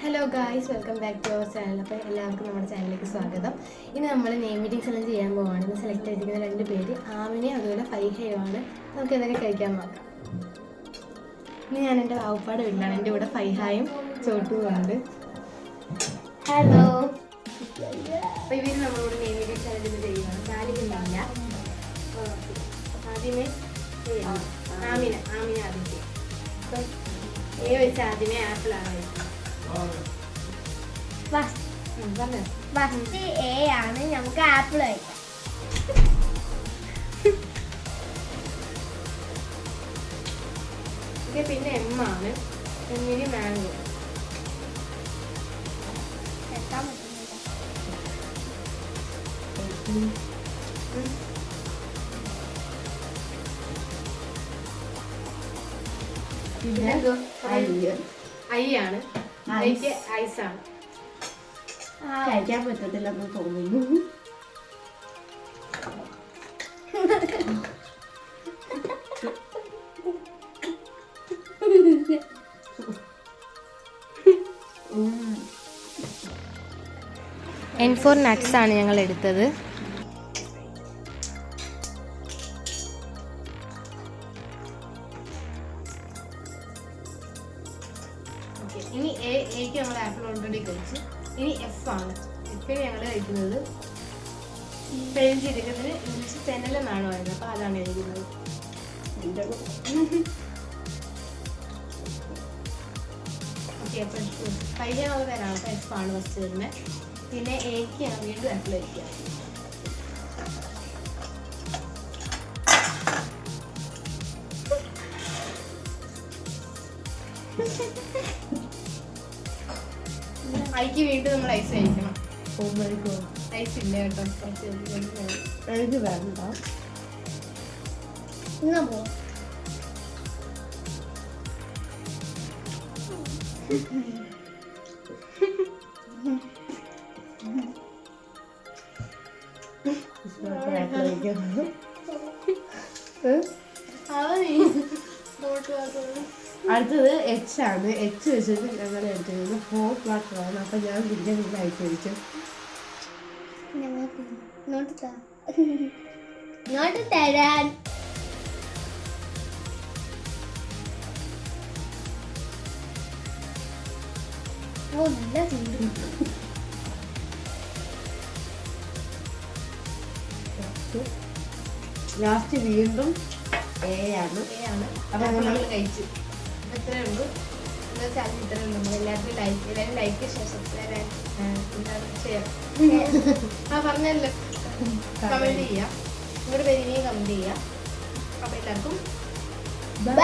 Hello guys, welcome back to our channel. അപ്പോൾ എല്ലാവർക്കും നമ്മുടെ ചാനലിലേക്ക് സ്വാഗതം. ഇനി നമ്മൾ നെയിം മീറ്റിംഗ്സ് എല്ലാം ചെയ്യാൻ പോവുകയാണ്. ഇന്ന് സെലക്ട് ചെയ്തിരിക്കുന്ന 2 പേര് ആമിനെയും അതുപോലെ ഫൈഹയുമാണ്. നമുക്ക് ഇതൊക്കെ കഴിക്കാൻ നോക്കാം. ഇനി ഞാൻ എൻ്റെ വാവുപ്പാട് വീട്ടിലാണ്. എൻ്റെ കൂടെ ഫൈഹായും ചോട്ടും ഉണ്ട്. ഹലോ. അപ്പോൾ ഇവർ നമ്മളോട് നെയിം മീറ്റിംഗ് ചാനൽ ചെയ്യുകയാണ്. ചാലിക്കുന്നില്ല. ആദ്യമേ ആമിന ആദ്യം ചെയ്യും. അപ്പം വെച്ച് ആദ്യമേ ആപ്പിളാണ് ഫസ്റ്റ് എ ആണ്. നമുക്ക് ആപ്പിൾ കഴിക്കാം. പിന്നെ എം ആണ്. എമ്മിന് മാംഗോ. ഐയാണ്. ഐക്ക് ഐസാണ്. കഴിക്കാൻ പറ്റത്തില്ലെന്ന് തോന്നുന്നു. N4 nuts ആണ് ഞങ്ങൾ എടുത്തത്. ഇനി എക്ക് നമ്മൾ ആപ്പിൾ ഓൾറെഡി കഴിച്ചു. ഇനി എഫ് ആണ്. എഫിന് ഞങ്ങൾ കഴിക്കുന്നത് പെയിൻ ചെയ്തിരിക്കുന്നതിന് ഇംഗ്ലീഷ് തെന്നലെന്നാണ് പറയുന്നത്. അപ്പോൾ അതാണ് കഴിക്കുന്നത്. ഓക്കെ, അപ്പോൾ പയ്യ തരാണ്. അപ്പോൾ എഫ് ആണ് ഫസ്റ്റ് വരുന്നത്. പിന്നെ എക്ക് ഞാൻ വീണ്ടും ആപ്പിൾ കഴിക്കുക. ഐക്ക് വീണ്ടും നമ്മൾ ഐസ് കഴിക്കണം. ഐസ് ഇല്ല കേട്ടോ. എനിക്ക് വേണ്ട. അടുത്തത് എച്ച് ആണ്. എച്ച് വെച്ചിട്ട് ഞങ്ങൾ എടുത്തിരുന്നത് ഹോട്ട് വാട്ടർ ആണ്. അപ്പൊ ഞാൻ പിന്നെ ഐസ് കഴിച്ചു. ഇങ്ങോട്ട് തരാൻ നല്ല ചൂട്. ലാസ്റ്റ് വീണ്ടും എ ആണ്. അപ്പൊ നമ്മൾ കഴിച്ചു. എത്രയേ ഉള്ളൂ ഇത്രയേ ഉള്ളൂ. നമ്മൾ എല്ലാവരും ലൈക്ക് സബ്സ്ക്രൈബ് ഷെയർ പറഞ്ഞല്ലോ. കമന്റ് ചെയ്യാം. നിങ്ങളുടെ പേര് ഇനിയും കമന്റ് ചെയ്യാം. അപ്പൊ എല്ലാവർക്കും ബൈ.